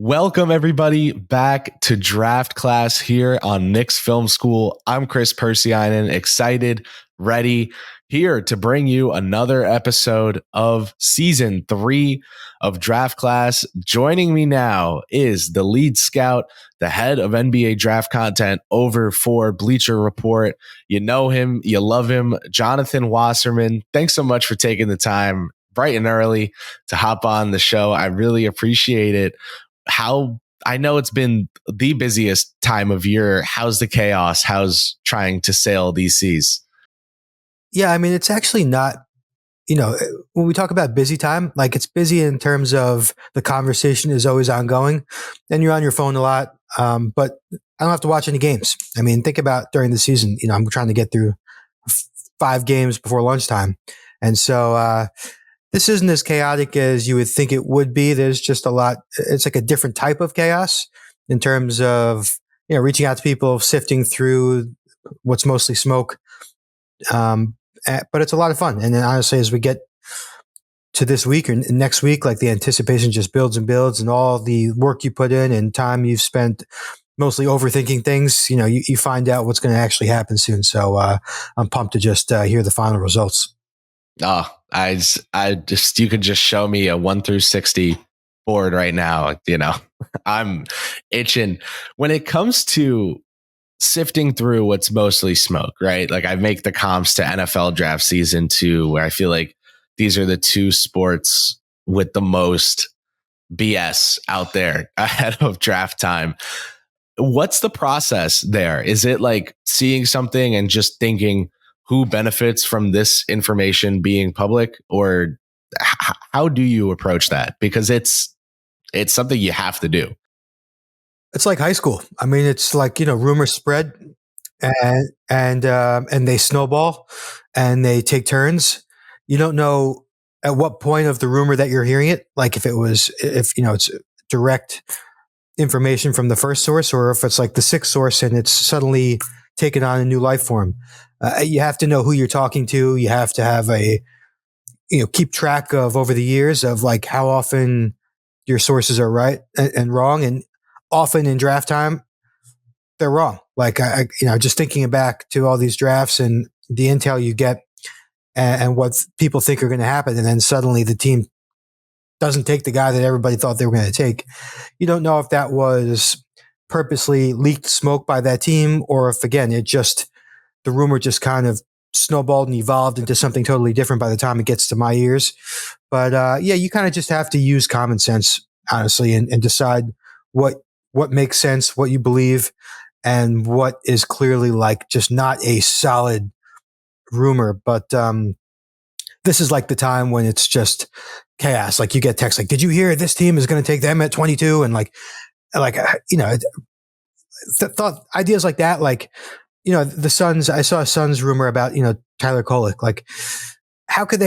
Welcome, everybody, back to Draft Class here on Knicks Film School. I'm Kris Pursiainen, excited, ready, here to bring you another episode of Season 3 of Draft Class. Joining me now is the lead scout, the head of NBA draft content over for Bleacher Report. You know him, you love him, Jonathan Wasserman. Thanks so much for taking the time bright and early to hop on the show. I really appreciate it. I know it's been the busiest time of year. How's the chaos? How's trying to sail these seas? Yeah, I mean, it's actually not, when we talk about busy time, like it's busy in terms of the conversation is always ongoing and you're on your phone a lot. But I don't have to watch any games. I mean, think about during the season, I'm trying to get through 5 games before lunchtime. And so, this isn't as chaotic as you would think it would be. There's just a lot. It's like a different type of chaos in terms of, reaching out to people, sifting through what's mostly smoke. But it's a lot of fun. And then honestly, as we get to this week or next week, like the anticipation just builds and builds, and all the work you put in and time you've spent mostly overthinking things, you find out what's going to actually happen soon. So I'm pumped to just hear the final results. Oh, you could just show me a 1 through 60 board right now. I'm itching when it comes to sifting through what's mostly smoke, right? Like I make the comps to NFL draft season too, where I feel like these are the two sports with the most BS out there ahead of draft time. What's the process there? Is it like seeing something and just thinking, who benefits from this information being public, or how do you approach that? Because it's something you have to do. It's like high school. I mean, it's like, rumors spread and they snowball and they take turns. You don't know at what point of the rumor that you're hearing it, like if it's direct information from the first source, or if it's like the sixth source and it's suddenly taken on a new life form. You have to know who you're talking to. You have to have keep track of over the years of like how often your sources are right and wrong. And often in draft time, they're wrong. Like just thinking back to all these drafts and the intel you get and what people think are going to happen. And then suddenly the team doesn't take the guy that everybody thought they were going to take. You don't know if that was purposely leaked smoke by that team, or if again, the rumor just kind of snowballed and evolved into something totally different by the time it gets to my ears. But you kind of just have to use common sense, honestly, and decide what makes sense, what you believe, and what is clearly like just not a solid rumor. But this is like the time when it's just chaos. Like you get texts like, "Did you hear this team is going to take them at 22?" And thought ideas like that, like, the Suns, I saw a Suns rumor about, Tyler Kolek. Like, how could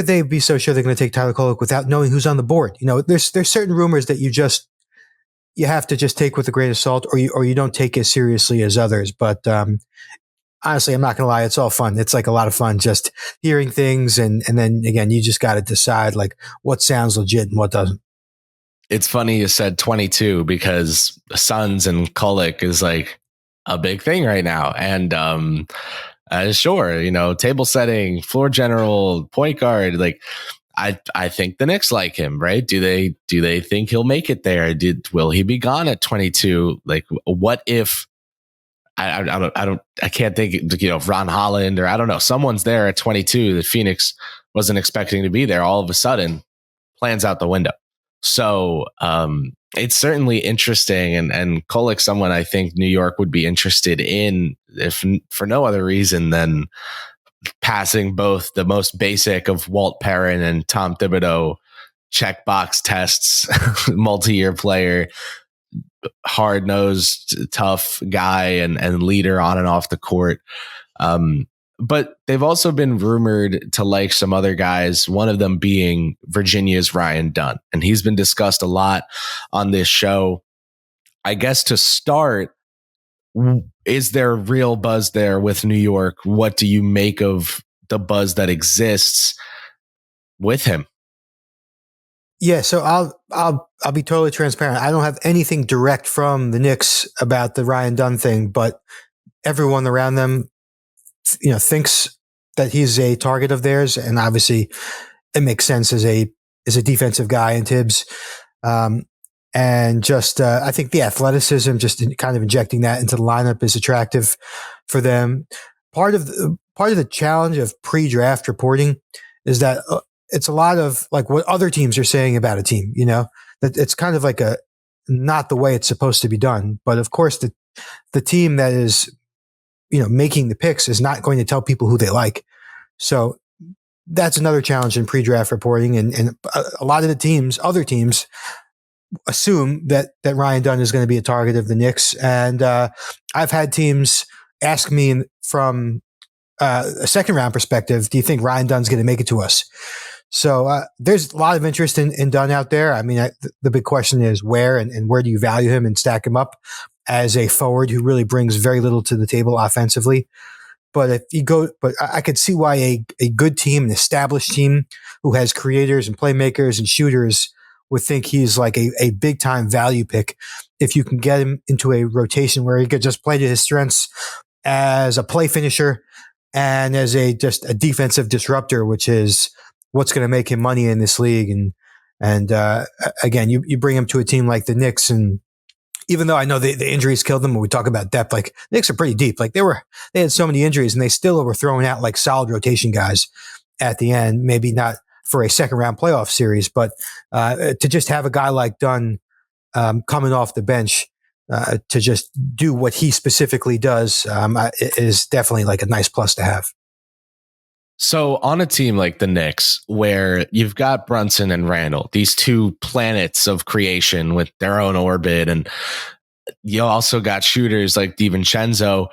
they be so sure they're going to take Tyler Kolek without knowing who's on the board? There's certain rumors that you have to just take with a grain of salt, or you don't take as seriously as others. But honestly, I'm not going to lie, it's all fun. It's like a lot of fun just hearing things, and then again, you just got to decide like what sounds legit and what doesn't. It's funny you said 22 because Suns and Kolek is like a big thing right now. And sure, table setting, floor general, point guard. Like I think the Knicks like him, right? Do they think he'll make it there? Will he be gone at 22? Like, what if I can't think, Ron Holland, or I don't know, someone's there at 22 that Phoenix wasn't expecting to be there. All of a sudden, plans out the window. So it's certainly interesting, and Kolek, someone I think New York would be interested in, if for no other reason than passing both the most basic of Walt Perrin and Tom Thibodeau checkbox tests, multi-year player, hard-nosed, tough guy, and leader on and off the court. But they've also been rumored to like some other guys, one of them being Virginia's Ryan Dunn. And he's been discussed a lot on this show. I guess to start, is there real buzz there with New York? What do you make of the buzz that exists with him? Yeah, so I'll be totally transparent. I don't have anything direct from the Knicks about the Ryan Dunn thing, but everyone around them, thinks that he's a target of theirs, and obviously it makes sense as a defensive guy in Tibbs. And just I think the athleticism, just kind of injecting that into the lineup, is attractive for them. Part of the challenge of pre-draft reporting is that it's a lot of like what other teams are saying about a team. That it's kind of like not the way it's supposed to be done. But of course, the team that is making the picks is not going to tell people who they like. So that's another challenge in pre-draft reporting, and a lot of the other teams, assume that Ryan Dunn is going to be a target of the Knicks. And I've had teams ask me from a second round perspective, do you think Ryan Dunn's going to make it to us? So there's a lot of interest in Dunn out there. I mean, the big question is where and where do you value him and stack him up as a forward who really brings very little to the table offensively. But I could see why a good team, an established team who has creators and playmakers and shooters would think he's like a big time value pick if you can get him into a rotation where he could just play to his strengths as a play finisher and as just a defensive disruptor, which is what's going to make him money in this league. And again, you bring him to a team like the Knicks, and even though I know the injuries killed them, when we talk about depth, like the Knicks are pretty deep. Like they had so many injuries, and they still were throwing out like solid rotation guys at the end. Maybe not for a second round playoff series, but to just have a guy like Dunn coming off the bench to just do what he specifically does is definitely like a nice plus to have. So on a team like the Knicks, where you've got Brunson and Randall, these two planets of creation with their own orbit, and you also got shooters like DiVincenzo,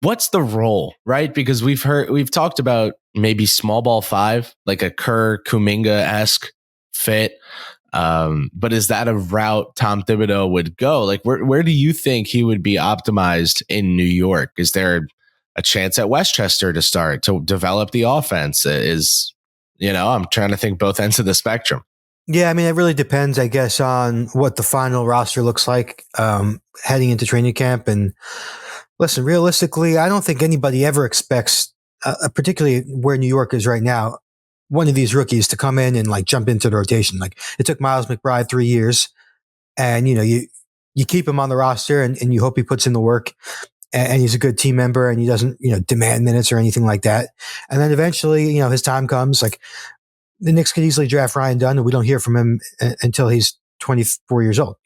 what's the role, right? Because we've talked about maybe small ball five, like a Kerr Kuminga-esque fit. But is that a route Tom Thibodeau would go? Like, where do you think he would be optimized in New York? Is there a chance at Westchester to start to develop the offense? I'm trying to think both ends of the spectrum. Yeah, I mean, it really depends, I guess, on what the final roster looks like heading into training camp. And listen, realistically, I don't think anybody ever expects, particularly where New York is right now, one of these rookies to come in and like jump into the rotation. Like it took Miles McBride 3 years, and you keep him on the roster and you hope he puts in the work, and he's a good team member and he doesn't demand minutes or anything like that. And then eventually his time comes. Like the Knicks could easily draft Ryan Dunn, and we don't hear from him until he's 24 years old.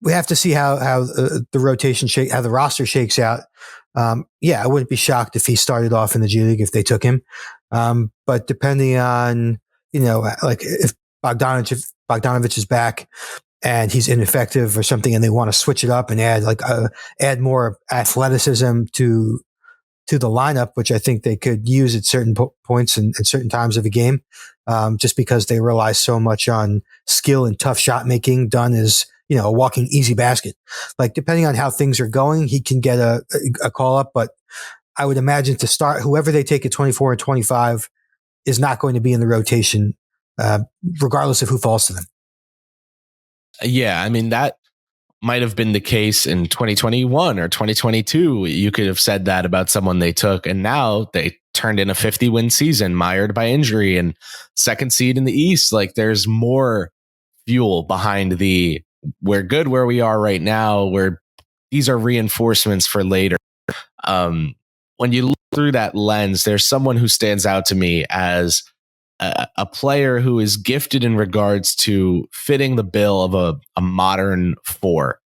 We have to see how the rotation how the roster shakes out. I wouldn't be shocked if he started off in the G League if they took him. But depending on, like if Bogdanovich is back and he's ineffective or something, and they want to switch it up and add more athleticism to the lineup, which I think they could use at certain points and at certain times of a game, just because they rely so much on skill and tough shot making. Dunn is, a walking easy basket. Like depending on how things are going, he can get a call up, but I would imagine to start, whoever they take at 24 and 25 is not going to be in the rotation, regardless of who falls to them. Yeah, I mean, that might have been the case in 2021 or 2022. You could have said that about someone they took, and now they turned in a 50-win season, mired by injury and second seed in the East. Like there's more fuel behind we're good where we are right now, where these are reinforcements for later. When you look through that lens, there's someone who stands out to me as a player who is gifted in regards to fitting the bill of a modern four.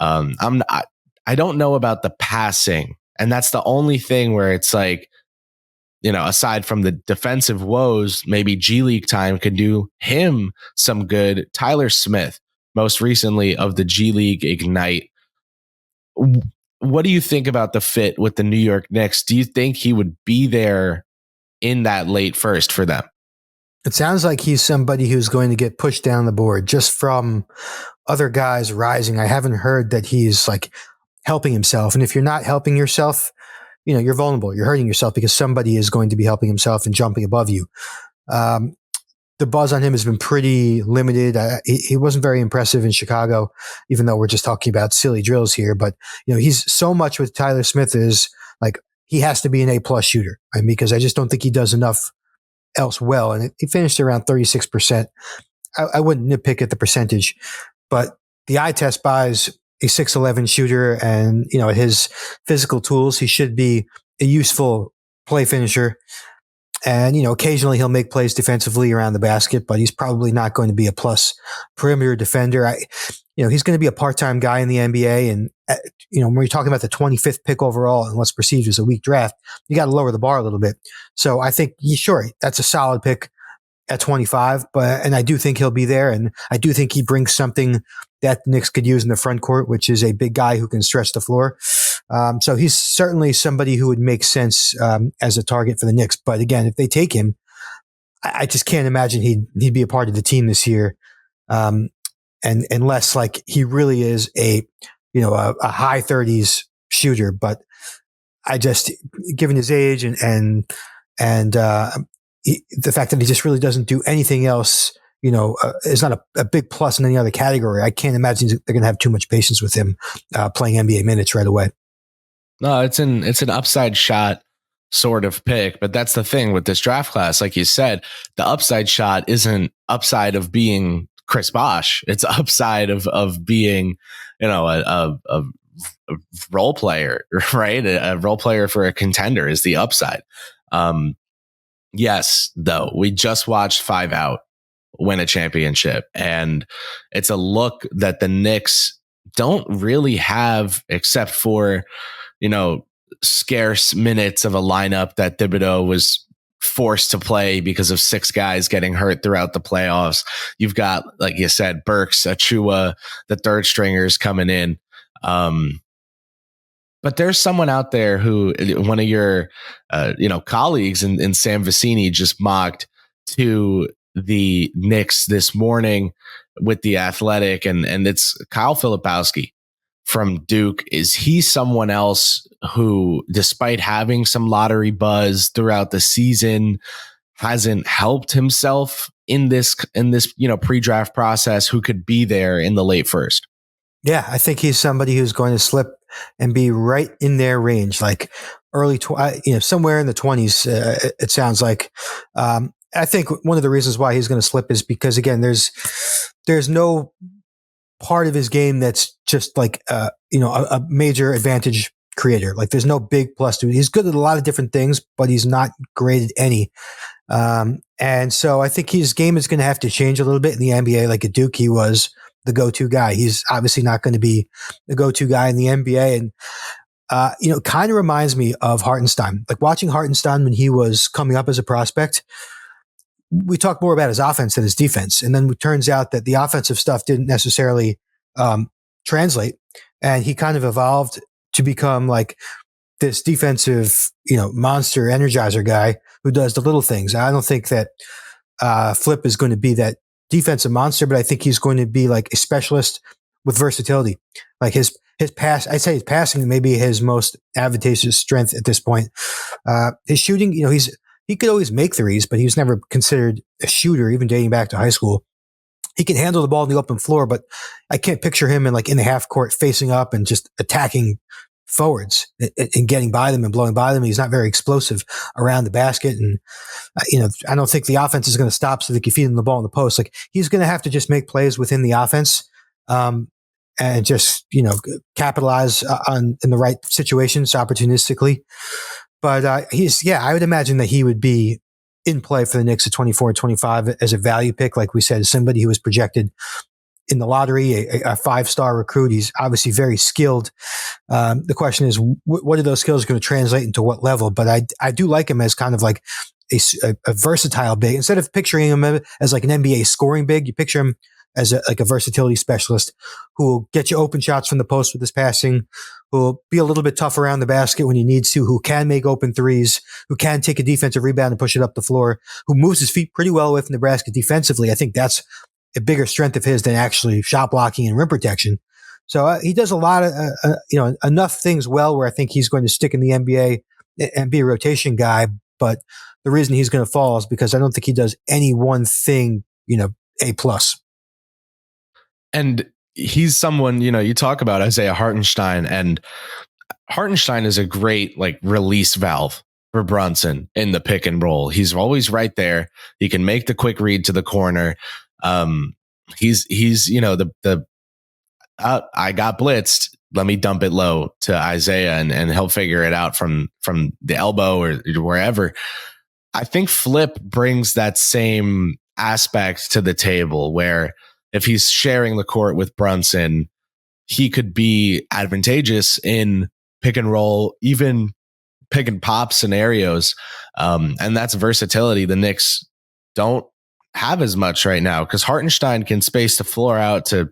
I don't know about the passing, and that's the only thing where it's like, aside from the defensive woes, maybe G League time could do him some good. Tyler Smith, most recently of the G League Ignite. What do you think about the fit with the New York Knicks? Do you think he would be there in that late first for them? It sounds like he's somebody who's going to get pushed down the board just from other guys rising. I haven't heard that he's like helping himself. And if you're not helping yourself, you're vulnerable. You're hurting yourself because somebody is going to be helping himself and jumping above you. the buzz on him has been pretty limited. He wasn't very impressive in Chicago, even though we're just talking about silly drills here. But, he's so much with Tyler Smith is like he has to be an A+ shooter. Because I just don't think he does enough else well. And he finished around 36%. I wouldn't nitpick at the percentage, but the eye test buys a 6'11" shooter, and, at his physical tools, he should be a useful play finisher. And, occasionally he'll make plays defensively around the basket, but he's probably not going to be a plus perimeter defender. He's going to be a part-time guy in the NBA. And, when you're talking about the 25th pick overall and what's perceived as a weak draft, you got to lower the bar a little bit. So I think, sure, that's a solid pick at 25, and I do think he'll be there. And I do think he brings something that the Knicks could use in the front court, which is a big guy who can stretch the floor. So he's certainly somebody who would make sense as a target for the Knicks. But again, if they take him, I just can't imagine he'd be a part of the team this year. And unless like he really is a high 30s shooter. But I just, given his age and the fact that he just really doesn't do anything else, is not a big plus in any other category. I can't imagine they're going to have too much patience with him playing NBA minutes right away. No, it's an upside shot sort of pick, but that's the thing with this draft class. Like you said, the upside shot isn't upside of being Chris Bosh. It's upside of being, a role player, right? A role player for a contender is the upside. Yes, though, we just watched 5 Out win a championship, and it's a look that the Knicks don't really have except for, scarce minutes of a lineup that Thibodeau was forced to play because of 6 guys getting hurt throughout the playoffs. You've got, like you said, Burks, Achua, the third stringers coming in. But there's someone out there who, one of your, colleagues in Sam Vecini just mocked to the Knicks this morning with The Athletic, and it's Kyle Filipowski from Duke. Is he someone else who, despite having some lottery buzz throughout the season, hasn't helped himself in this pre-draft process, who could be there in the late first? Yeah, I think he's somebody who's going to slip and be right in their range, like early, somewhere in the 20s. It sounds like. I think one of the reasons why he's going to slip is because, again, there's no part of his game that's just like a major advantage creator. Like there's no big plus to it. He's good at a lot of different things, but he's not great at any. And so I think his game is going to have to change a little bit in the NBA. Like at Duke, he was the go-to guy. He's obviously not going to be the go-to guy in the NBA. And, kind of reminds me of Hartenstein. Like watching Hartenstein when he was coming up as a prospect, we talk more about his offense than his defense. And then it turns out that the offensive stuff didn't necessarily translate. And he kind of evolved to become like this defensive, monster energizer guy who does the little things. I don't think that Flip is going to be that defensive monster, but I think he's going to be like a specialist with versatility. Like his pass, I'd say his passing may be his most advantageous strength at this point. His shooting, he could always make threes, but he was never considered a shooter, even dating back to high school. He can handle the ball on the open floor, but I can't picture him in the half court facing up and just attacking forwards and getting by them and blowing by them. He's not very explosive around the basket. And, I don't think the offense is going to stop so they can feed him the ball in the post. Like he's going to have to just make plays within the offense, and just, capitalize in the right situations opportunistically. But I would imagine that he would be in play for the Knicks at 24 and 25 as a value pick. Like we said, somebody who was projected in the lottery, a 5-star recruit. He's obviously very skilled. The question is, what are those skills going to translate into what level? But I do like him as kind of like a versatile big. Instead of picturing him as like an NBA scoring big, you picture him as a versatility specialist who will get you open shots from the post with his passing, who will be a little bit tough around the basket when he needs to, who can make open threes, who can take a defensive rebound and push it up the floor, who moves his feet pretty well away from the basket defensively. I think that's a bigger strength of his than actually shot blocking and rim protection. So he does a lot of, enough things well where I think he's going to stick in the NBA and be a rotation guy. But the reason he's going to fall is because I don't think he does any one thing, A+. And he's someone, you talk about Isaiah Hartenstein, and Hartenstein is a great release valve for Brunson in the pick and roll. He's always right there. He can make the quick read to the corner. He's I got blitzed. Let me dump it low to Isaiah and he'll figure it out from the elbow or wherever. I think Flip brings that same aspect to the table where if he's sharing the court with Brunson, he could be advantageous in pick and roll, even pick and pop scenarios. And that's versatility the Knicks don't have as much right now, because Hartenstein can space the floor out to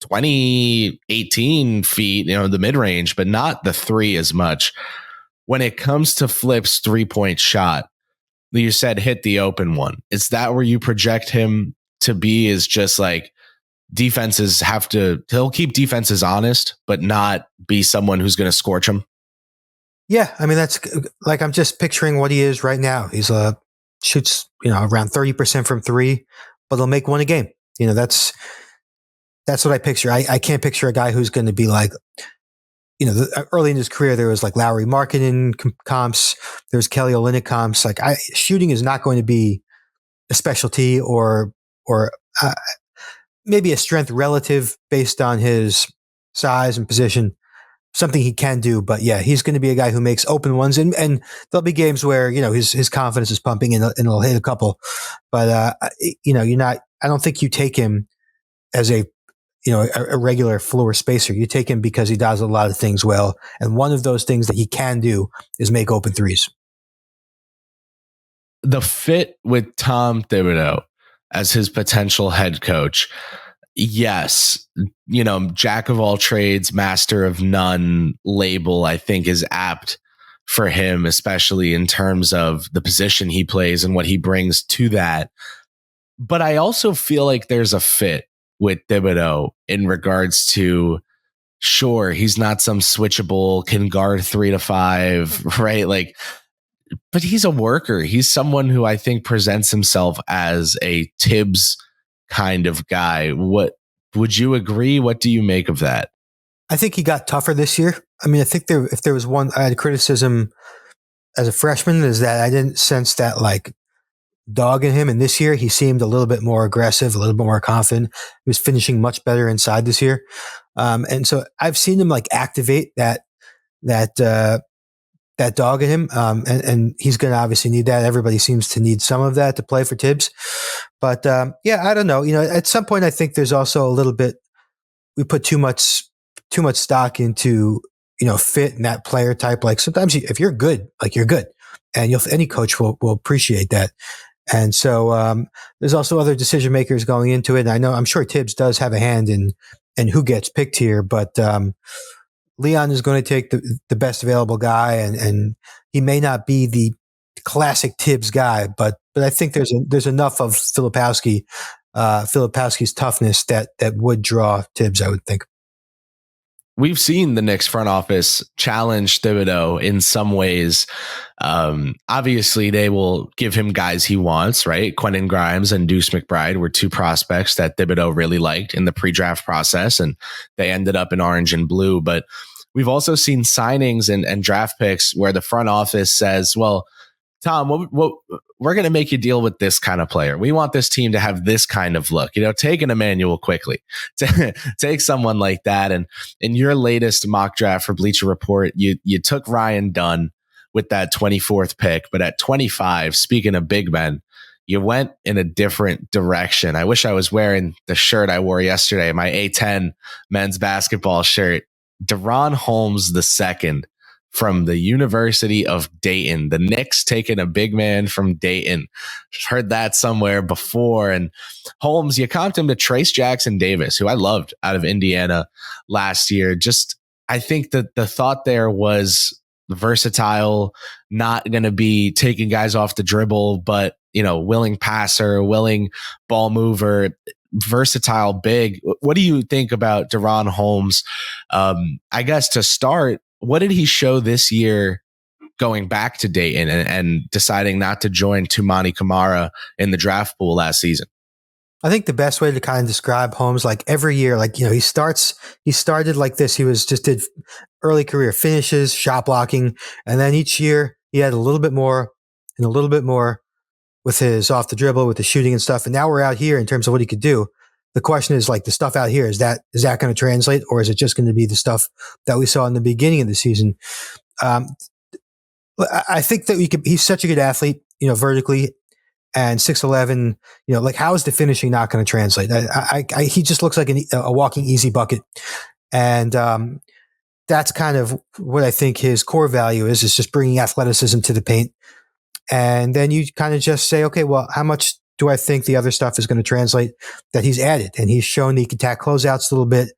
20, 18 feet, the mid-range, but not the three as much. When it comes to Flip's 3-point shot, you said hit the open one. Is that where you project him to be? Is just defenses he'll keep defenses honest, but not be someone who's going to scorch them? Yeah. I mean, that's I'm just picturing what he is right now. He's shoots, around 30% from three, but he'll make one a game. That's what I picture. I can't picture a guy who's going to be early in his career, there was Lowry Markkanen comps. There's Kelly Olynyk comps. Shooting is not going to be a specialty or maybe a strength relative based on his size and position, something he can do. But yeah, he's going to be a guy who makes open ones, and there'll be games where, his confidence is pumping and he'll hit a couple. But, I don't think you take him as a regular floor spacer. You take him because he does a lot of things well. And one of those things that he can do is make open threes. The fit with Tom Thibodeau as his potential head coach. Yes. Jack of all trades, master of none label, I think, is apt for him, especially in terms of the position he plays and what he brings to that. But I also feel like there's a fit with Thibodeau in regards to, sure, he's not some switchable, can guard 3 to 5, right? But he's a worker. He's someone who I think presents himself as a Tibbs kind of guy. What would you agree? What do you make of that? I think he got tougher this year. I mean, I think if there was one I had criticism as a freshman, is that I didn't sense that dog in him. And this year he seemed a little bit more aggressive, a little bit more confident. He was finishing much better inside this year. And so I've seen him activate that dog in him. And he's going to obviously need that. Everybody seems to need some of that to play for Tibbs. But I don't know. At some point I think there's also a little bit, we put too much stock into, fit and that player type. Sometimes if you're good, you're good, and any coach will appreciate that. And so there's also other decision makers going into it. And I'm sure Tibbs does have a hand in who gets picked here, but Leon is going to take the best available guy, and he may not be the classic Tibbs guy, but I think there's enough of Filipowski's toughness that would draw Tibbs, I would think. We've seen the Knicks front office challenge Thibodeau in some ways. Obviously, they will give him guys he wants, right? Quentin Grimes and Deuce McBride were two prospects that Thibodeau really liked in the pre-draft process, and they ended up in orange and blue. But we've also seen signings and draft picks where the front office says, well, Tom, we're going to make you deal with this kind of player. We want this team to have this kind of look. Take an Emmanuel quickly. Take someone like that. And in your latest mock draft for Bleacher Report, you took Ryan Dunn with that 24th pick. But at 25, speaking of big men, you went in a different direction. I wish I was wearing the shirt I wore yesterday, my A10 men's basketball shirt. DaRon Holmes II from the University of Dayton. The Knicks taking a big man from Dayton. Heard that somewhere before. And Holmes, you comped him to Trace Jackson Davis, who I loved out of Indiana last year. Just, I think that the thought there was versatile, not going to be taking guys off the dribble, but, willing passer, willing ball mover, versatile big. What do you think about DaRon Holmes? I guess to start, what did he show this year going back to Dayton and deciding not to join Tumani Kamara in the draft pool last season? I think the best way to kind of describe Holmes, like every year, like, he started like this. He did early career finishes, shot blocking. And then each year he had a little bit more and a little bit more with his off the dribble, with the shooting and stuff. And now we're out here in terms of what he could do. The question is, like, the stuff out here, is that going to translate, or is it just going to be the stuff that we saw in the beginning of the season? I think that he's such a good athlete, vertically, and 6'11", like, how is the finishing not going to translate? He just looks like a walking easy bucket. And that's kind of what I think his core value is just bringing athleticism to the paint. And then you kind of just say, okay, well, how much do I think the other stuff is going to translate that he's added? And he's shown that he can attack closeouts a little bit.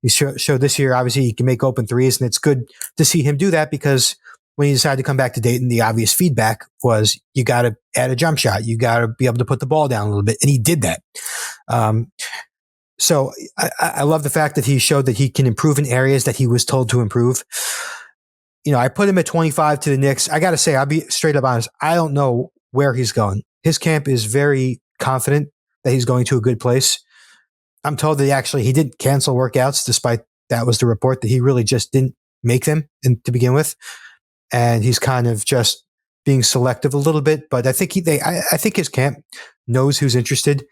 He showed this year, obviously, he can make open threes, and it's good to see him do that, because when he decided to come back to Dayton, the obvious feedback was, you got to add a jump shot. You got to be able to put the ball down a little bit. And he did that. So I love the fact that he showed that he can improve in areas that he was told to improve. I put him at 25 to the Knicks. I got to say, I'll be straight up honest. I don't know where he's going. His camp is very confident that he's going to a good place. I'm told that he didn't cancel workouts, despite that was the report, that he really just didn't make them to begin with. And he's kind of just being selective a little bit. But I think I think his camp knows who's interested,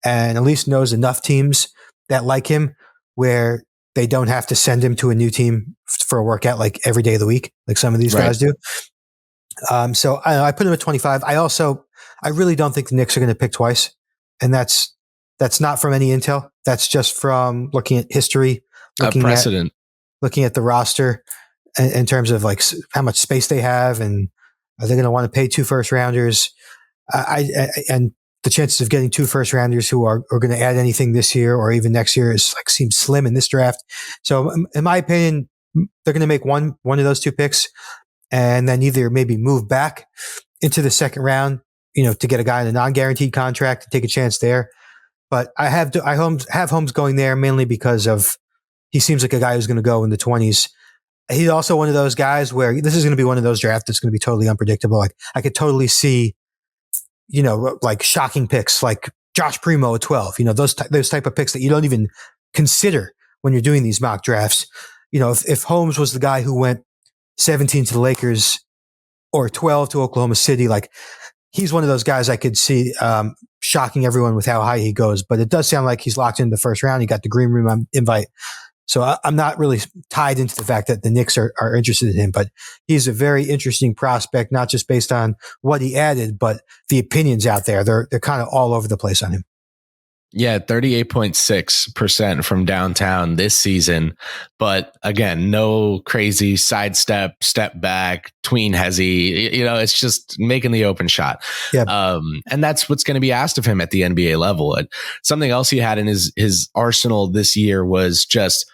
and at least knows enough teams that like him, where they don't have to send him to a new team for a workout like every day of the week, like some of these guys do. So I put him at 25. I really don't think the Knicks are going to pick twice. And that's not from any intel. That's just from looking at history, looking at the roster in terms of, like, how much space they have, and are they going to want to pay 2 first rounders? And the chances of getting 2 first rounders who are going to add anything this year or even next year seems slim in this draft. So in my opinion, they're going to make one of those 2 picks, and then either maybe move back into the second round, to get a guy in a non-guaranteed contract and take a chance there. But I have Holmes going there mainly because he seems like a guy who's going to go in the 20s. He's also one of those guys where this is going to be one of those drafts that's going to be totally unpredictable. Like, I could totally see, like, shocking picks like Josh Primo at 12, those type of picks that you don't even consider when you're doing these mock drafts. If Holmes was the guy who went 17 to the Lakers or 12 to Oklahoma City, like, he's one of those guys I could see shocking everyone with how high he goes. But it does sound like he's locked in the first round. He got the green room invite. So I'm not really tied into the fact that the Knicks are interested in him, but he's a very interesting prospect, not just based on what he added, but the opinions out there. They're kind of all over the place on him. Yeah, 38.6% from downtown this season. But again, no crazy sidestep, step back, tween hezzy. It's just making the open shot. Yep. And that's what's going to be asked of him at the NBA level. And something else he had in his arsenal this year was just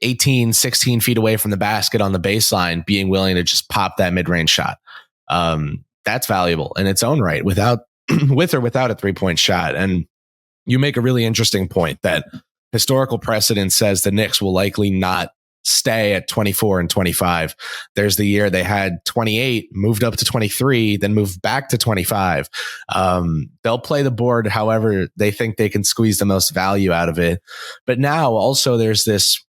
18, 16 feet away from the basket on the baseline, being willing to just pop that mid-range shot. That's valuable in its own right, with or without a 3-point shot. And you make a really interesting point that historical precedent says the Knicks will likely not stay at 24 and 25. There's the year they had 28, moved up to 23, then moved back to 25. They'll play the board however they think they can squeeze the most value out of it. But now also there's this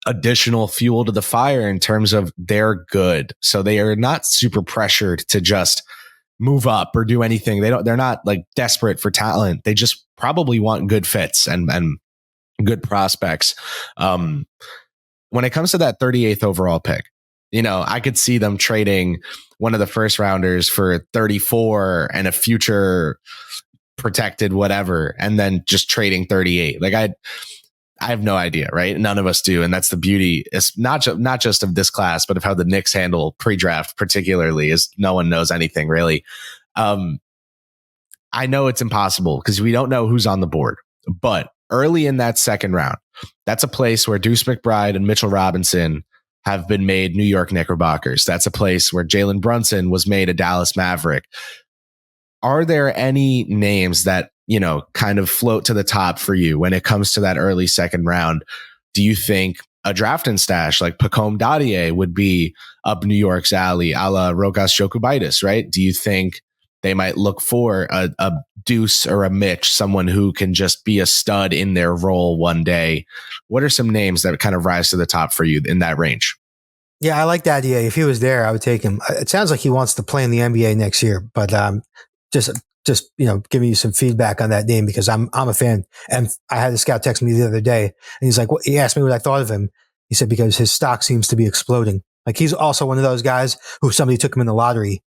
additional fuel to the fire in terms of they're good. So they are not super pressured to just move up or do anything. They're not like desperate for talent. They just probably want good fits and good prospects. When it comes to that 38th overall pick, I could see them trading one of the first rounders for 34 and a future protected whatever, and then just trading 38. Like, I have no idea, right? None of us do. And that's the beauty. It's not just of this class, but of how the Knicks handle pre-draft particularly, is no one knows anything really. I know it's impossible because we don't know who's on the board, but early in that second round, that's a place where Deuce McBride and Mitchell Robinson have been made New York Knickerbockers. That's a place where Jalen Brunson was made a Dallas Maverick. Are there any names that, kind of float to the top for you when it comes to that early second round? Do you think a drafting stash like Pacome Dadiet would be up New York's alley, a la Rokas Jokubaitis, right? Do you think they might look for a Deuce or a Mitch, someone who can just be a stud in their role one day? What are some names that kind of rise to the top for you in that range? Yeah, I like Dadiet. If he was there, I would take him. It sounds like he wants to play in the NBA next year, but just giving you some feedback on that name because I'm a fan. And I had a scout text me the other day, and he's like, he asked me what I thought of him. He said because his stock seems to be exploding. Like he's also one of those guys who somebody took him in the lottery,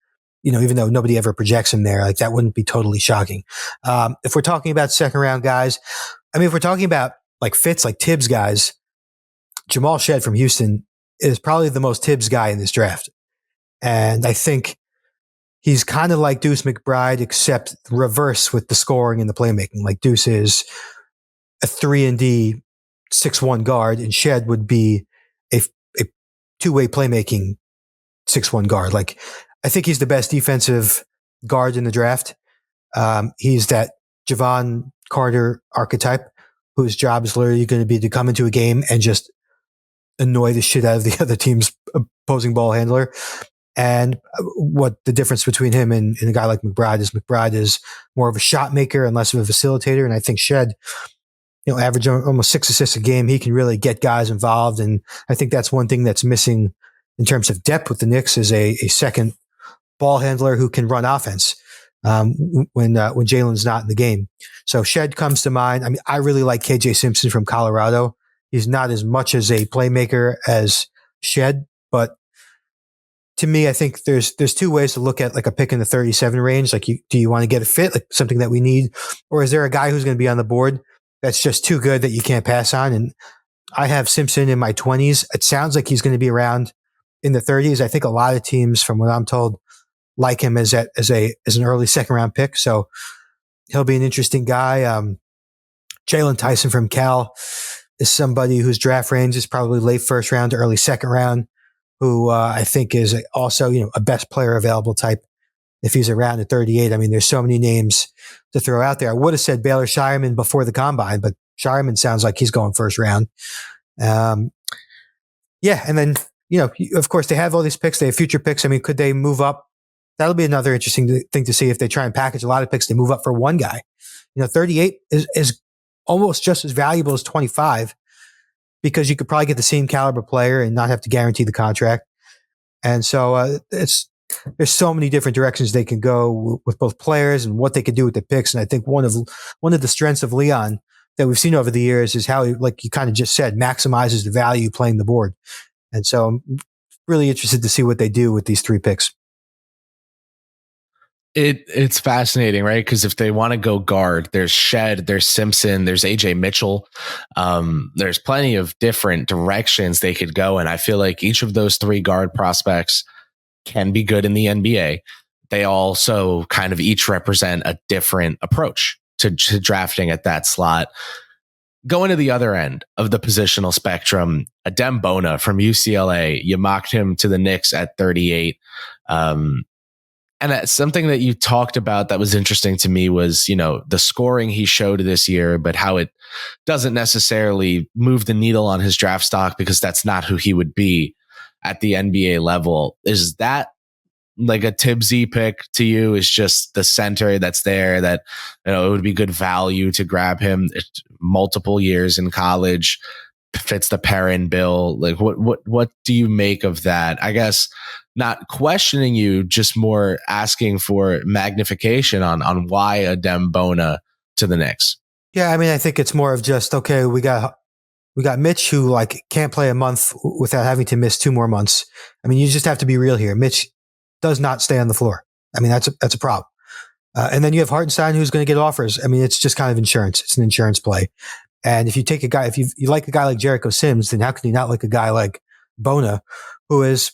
even though nobody ever projects him there. Like that wouldn't be totally shocking. If we're talking about second round guys, if we're talking about like fits, like Tibbs guys, Jamal Shead from Houston is probably the most Tibbs guy in this draft. And I think he's kind of like Deuce McBride, except reverse with the scoring and the playmaking. Like Deuce is a 3-and-D 6'1" guard, and Shead would be a two-way playmaking 6'1" guard. Like I think he's the best defensive guard in the draft. He's that Javon Carter archetype whose job is literally going to be to come into a game and just annoy the shit out of the other team's opposing ball handler. And what the difference between him and a guy like McBride is more of a shot maker and less of a facilitator. And I think Shead, average almost 6 assists a game. He can really get guys involved. And I think that's one thing that's missing in terms of depth with the Knicks is a second ball handler who can run offense when Jalen's not in the game. So Shead comes to mind. I really like KJ Simpson from Colorado. He's not as much as a playmaker as Shead, but to me, I think there's two ways to look at like a pick in the 37 range. Like, do you want to get a fit, like something that we need, or is there a guy who's going to be on the board that's just too good that you can't pass on? And I have Simpson in my 20s. It sounds like he's going to be around in the 30s. I think a lot of teams, from what I'm told, like him as an early second round pick. So he'll be an interesting guy. Jalen Tyson from Cal is somebody whose draft range is probably late first round to early second round, who I think is also, a best player available type if he's around at 38. There's so many names to throw out there. I would have said Baylor Shireman before the combine, but Shireman sounds like he's going first round. And then, of course, they have all these picks. They have future picks. Could they move up? That'll be another interesting thing to see if they try and package a lot of picks. They move up for one guy. 38 is almost just as valuable as 25 because you could probably get the same caliber player and not have to guarantee the contract. And so there's so many different directions they can go with both players and what they could do with the picks. And I think one of the strengths of Leon that we've seen over the years is how he, like you kind of just said, maximizes the value playing the board. And so I'm really interested to see what they do with these 3 picks. It's fascinating, right? Because if they want to go guard, there's Shead, there's Simpson, there's AJ Mitchell. There's plenty of different directions they could go. And I feel like each of those 3 guard prospects can be good in the NBA. They also kind of each represent a different approach to drafting at that slot. Going to the other end of the positional spectrum, Adem Bona from UCLA, you mocked him to the Knicks at 38. And that's something that you talked about that was interesting to me was, the scoring he showed this year, but how it doesn't necessarily move the needle on his draft stock because that's not who he would be at the NBA level. Is that like a Tibbsy pick to you? Is just the center that's there that, it would be good value to grab him multiple years in college, fits the Perrin bill. Like what do you make of that? I guess not questioning you, just more asking for magnification on why Adem Bona to the Knicks. Yeah, I think it's more of just, okay, we got Mitch who can't play a month without having to miss 2 more months. You just have to be real here. Mitch does not stay on the floor. That's a problem. And then you have Hartenstein who's going to get offers. It's just kind of insurance. It's an insurance play. And if you take if you like a guy like Jericho Sims, then how can you not like a guy like Bona, who is,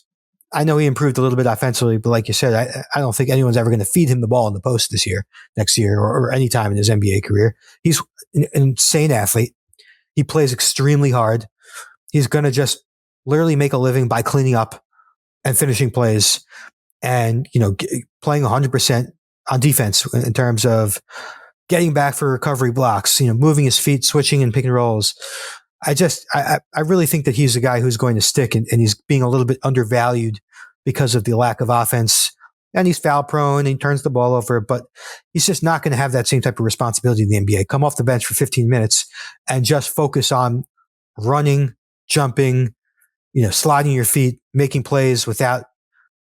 I know he improved a little bit offensively, but like you said, I don't think anyone's ever going to feed him the ball in the post next year, or any time in his NBA career. He's an insane athlete. He plays extremely hard. He's going to just literally make a living by cleaning up and finishing plays and, playing 100% on defense in terms of getting back for recovery blocks, moving his feet, switching and pick and rolls. I really think that he's a guy who's going to stick, and he's being a little bit undervalued because of the lack of offense. And he's foul prone and he turns the ball over, but he's just not going to have that same type of responsibility in the NBA. Come off the bench for 15 minutes and just focus on running, jumping, sliding your feet, making plays without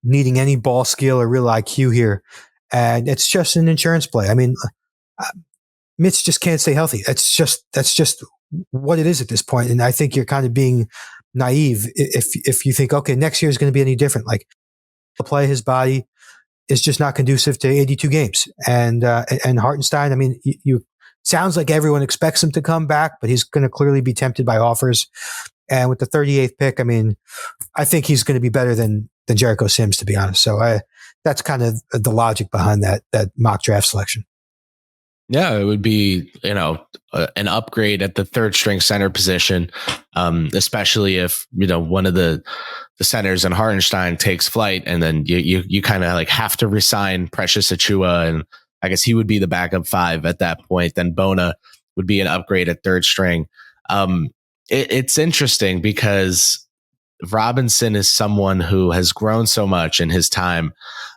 needing any ball skill or real IQ here. And it's just an insurance play. I mean, Mitch just can't stay healthy. That's just what it is at this point. And I think you're kind of being naive if you think, okay, next year is going to be any different. Like, play, his body is just not conducive to 82 games. And Hartenstein, I mean, you sounds like everyone expects him to come back, but he's going to clearly be tempted by offers. And with the 38th pick, I mean, I think he's going to be better than Jericho Sims, to be honest. So that's kind of the logic behind that mock draft selection. Yeah, it would be, an upgrade at the third string center position, especially if, one of the centers in Hartenstein takes flight, and then you kind of like have to resign Precious Achiuwa, and I guess he would be the backup 5 at that point. Then Bona would be an upgrade at third string. It's interesting because Robinson is someone who has grown so much in his time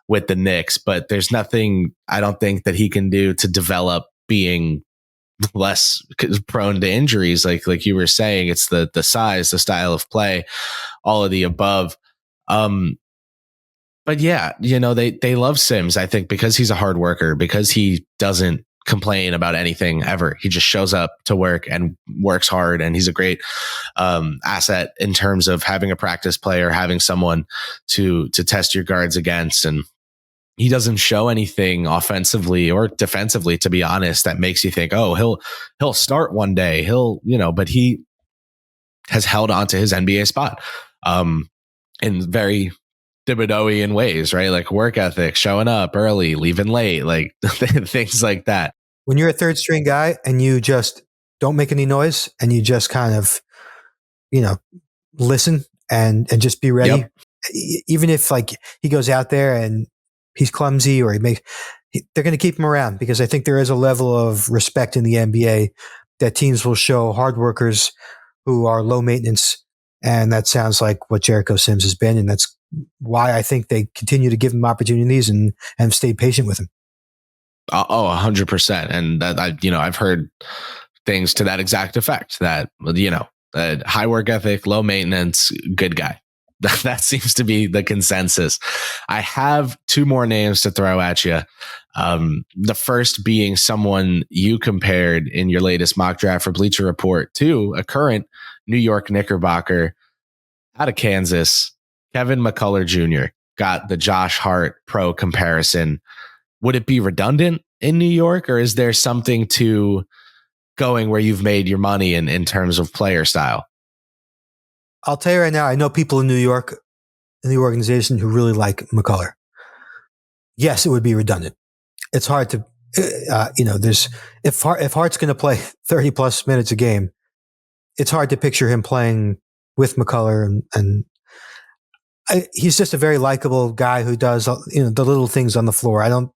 with the Knicks, but there's nothing I don't think that he can do to develop being less prone to injuries. Like you were saying, it's the size, the style of play, all of the above. But yeah, they love Sims, I think, because he's a hard worker, because he doesn't complain about anything ever. He just shows up to work and works hard, and he's a great asset in terms of having a practice player, having someone to test your guards against. And he doesn't show anything offensively or defensively, to be honest, that makes you think, oh, he'll start one day. But he has held on to his NBA spot in very Thibodeau-ian ways, right? Like work ethic, showing up early, leaving late, like things like that. When you're a third string guy and you just don't make any noise and you just kind of, listen and just be ready. Yep. Even if like he goes out there and he's clumsy or they're going to keep him around, because I think there is a level of respect in the NBA that teams will show hard workers who are low maintenance. And that sounds like what Jericho Sims has been. And that's why I think they continue to give him opportunities and stay patient with him. 100%. And that I've heard things to that exact effect, that, high work ethic, low maintenance, good guy. That seems to be the consensus. I have 2 more names to throw at you. The first being someone you compared in your latest mock draft for Bleacher Report to a current New York Knickerbocker out of Kansas, Kevin McCullar Jr. got the Josh Hart pro comparison. Would it be redundant in New York, or is there something to going where you've made your money in terms of player style? I'll tell you right now, I know people in New York, in the organization, who really like McCullar. Yes, it would be redundant. It's hard to, if Hart's going to play 30 plus minutes a game, it's hard to picture him playing with McCullar, and he's just a very likable guy who does, the little things on the floor. I don't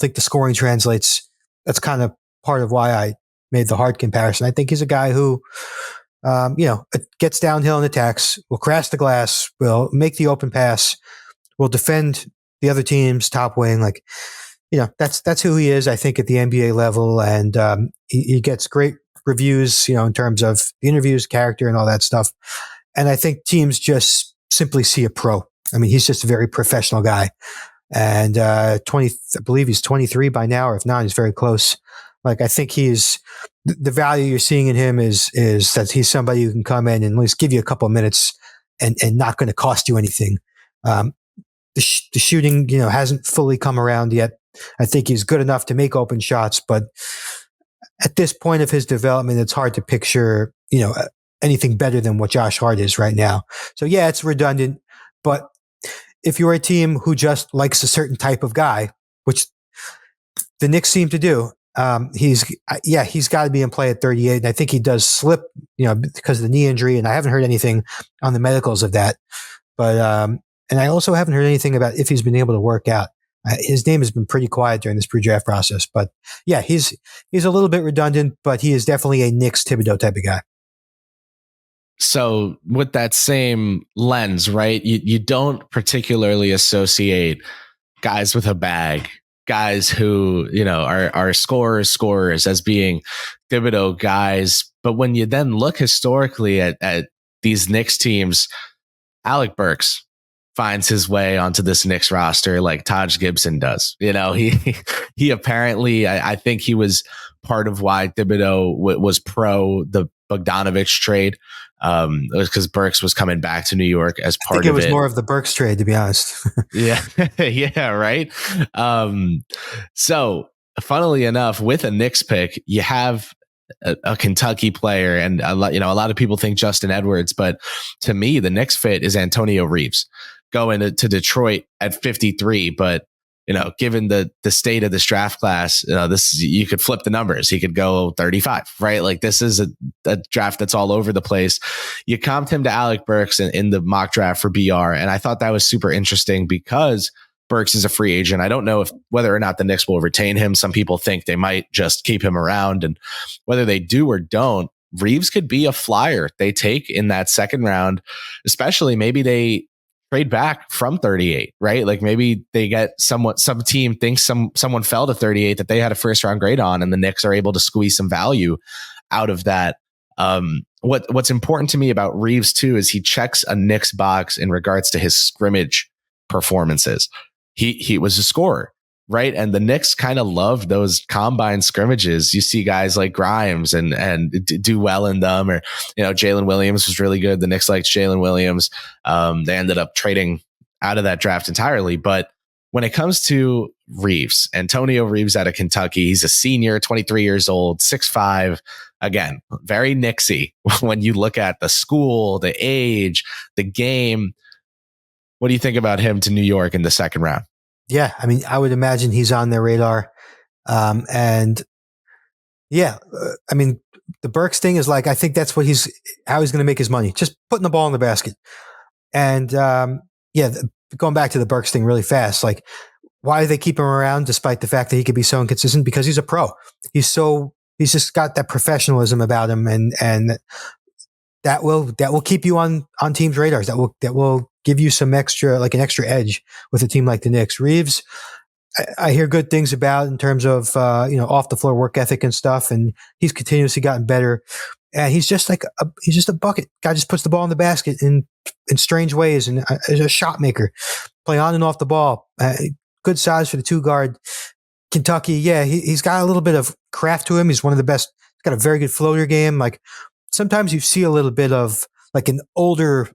think the scoring translates. That's kind of part of why I made the Hart comparison. I think he's a guy who, gets downhill and attacks, will crash the glass, will make the open pass, will defend the other team's top wing. Like, that's who he is, I think, at the NBA level. And he gets great reviews, in terms of the interviews, character, and all that stuff. And I think teams just simply see a pro. I mean, he's just a very professional guy. And I believe he's 23 by now, or if not, he's very close. Like, I think the value you're seeing in him is that he's somebody who can come in and at least give you a couple of minutes and not going to cost you anything. The shooting, hasn't fully come around yet. I think he's good enough to make open shots, but at this point of his development, it's hard to picture, anything better than what Josh Hart is right now. So yeah, it's redundant, but if you're a team who just likes a certain type of guy, which the Knicks seem to do, he's got to be in play at 38. And I think he does slip, because of the knee injury. And I haven't heard anything on the medicals of that. But, and I also haven't heard anything about if he's been able to work out. His name has been pretty quiet during this pre-draft process. But yeah, he's a little bit redundant, but he is definitely a Knicks Thibodeau type of guy. So with that same lens, right? You don't particularly associate guys with a bag, guys who, are scorers as being Thibodeau guys. But when you then look historically at these Knicks teams, Alec Burks finds his way onto this Knicks roster like Taj Gibson does. He apparently, I think he was part of why Thibodeau was pro the Bogdanovich trade. It was because Burks was coming back to New York as part of it. I think it was more of the Burks trade, to be honest. Yeah. Yeah. Right. So funnily enough, with a Knicks pick, you have a Kentucky player, and a lot of people think Justin Edwards, but to me, the Knicks fit is Antonio Reeves going to Detroit at 53. But given the state of this draft class, you could flip the numbers. He could go 35, right? Like this is a draft that's all over the place. You comped him to Alec Burks in the mock draft for BR, and I thought that was super interesting because Burks is a free agent. I don't know whether or not the Knicks will retain him. Some people think they might just keep him around, and whether they do or don't, Reeves could be a flyer they take in that second round, especially maybe they trade back from 38, right? Like maybe they get some team thinks someone fell to 38 that they had a first round grade on, and the Knicks are able to squeeze some value out of that. What's important to me about Reeves too is he checks a Knicks box in regards to his scrimmage performances. He was a scorer, right? And the Knicks kind of love those combine scrimmages. You see guys like Grimes and do well in them, or Jalen Williams was really good. The Knicks liked Jalen Williams. They ended up trading out of that draft entirely. But when it comes to Reeves, Antonio Reeves out of Kentucky, he's a senior, 23 years old, 6'5". Again, very Knicksy when you look at the school, the age, the game. What do you think about him to New York in the second round? Yeah, I mean, I would imagine he's on their radar. The Burks thing is like, I think that's how he's going to make his money, just putting the ball in the basket. And going back to the Burks thing really fast, like why do they keep him around despite the fact that he could be so inconsistent? Because he's a pro. He's just got that professionalism about him, and that will keep you on teams' radars. That will give you an extra edge with a team like the Knicks. Reeves, I hear good things about in terms of off the floor work ethic and stuff, and he's continuously gotten better. And he's just a bucket guy. Just puts the ball in the basket in strange ways, and is a shot maker. Play on and off the ball. Good size for the 2-guard. Kentucky, yeah, he's got a little bit of craft to him. He's one of the best. He's got a very good floater game. Like sometimes you see a little bit of like an older,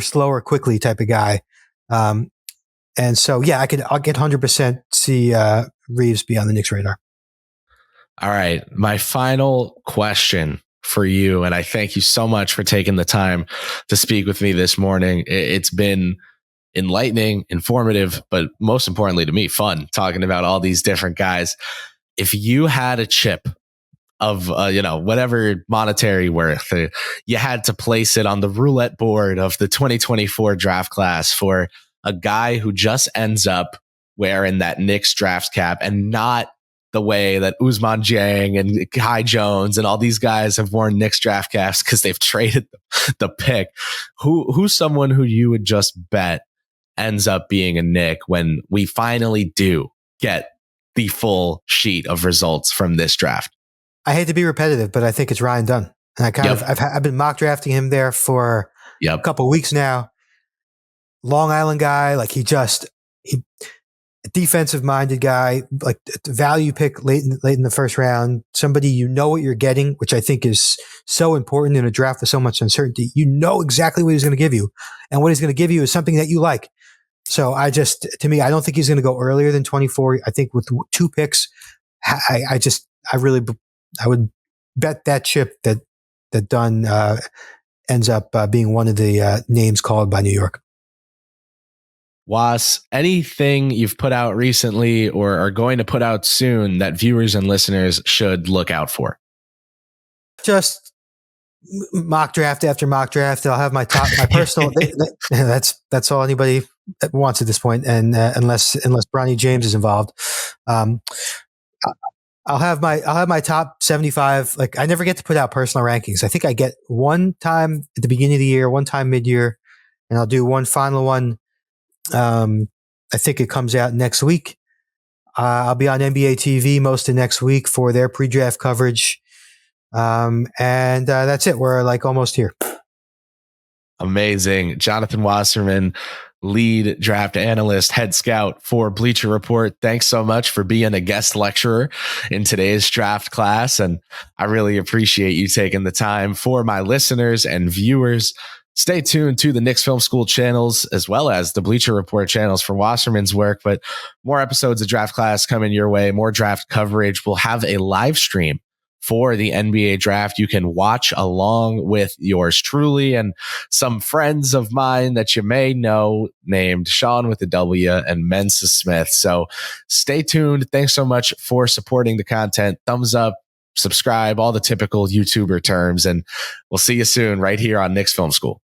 slower, quickly type of guy. And so, yeah, I'll get 100% see Reeves be on the Knicks radar. All right. My final question for you, and I thank you so much for taking the time to speak with me this morning. It's been enlightening, informative, but most importantly to me, fun talking about all these different guys. If you had a chip of, whatever monetary worth, you had to place it on the roulette board of the 2024 draft class for a guy who just ends up wearing that Knicks draft cap, and not the way that Ousmane Dieng and Kai Jones and all these guys have worn Knicks draft caps because they've traded the pick. Who's someone who you would just bet ends up being a Knick when we finally do get the full sheet of results from this draft? I hate to be repetitive, but I think it's Ryan Dunn. And I've been mock drafting him there for a couple of weeks now. Long Island guy, like he a defensive minded guy, like a value pick late in the first round, somebody you know what you're getting, which I think is so important in a draft with so much uncertainty. You know exactly what he's going to give you, and what he's going to give you is something that you like. So to me, I don't think he's going to go earlier than 24. I think with 2 picks, I would bet that chip that Dunn ends up being one of the names called by New York. Was, anything you've put out recently or are going to put out soon that viewers and listeners should look out for? Just mock draft after mock draft. I'll have my personal. That's all anybody wants at this point, and unless Bronny James is involved. I'll have my top 75. Like, I never get to put out personal rankings. I think I get one time at the beginning of the year, one time mid-year, and I'll do one final one. I think it comes out next week. I'll be on NBA TV most of next week for their pre-draft coverage. And that's it. We're like almost here. Amazing. Jonathan Wasserman, lead draft analyst, head scout for Bleacher Report. Thanks so much for being a guest lecturer in today's draft class. And I really appreciate you taking the time. For my listeners and viewers, stay tuned to the Knicks Film School channels as well as the Bleacher Report channels for Wasserman's work. But more episodes of Draft Class coming your way, more draft coverage. We'll have a live stream for the NBA draft. You can watch along with yours truly and some friends of mine that you may know, named Sean with a W and Mensa Smith. So stay tuned. Thanks so much for supporting the content. Thumbs up, subscribe, all the typical YouTuber terms, and we'll see you soon right here on Knicks Film School.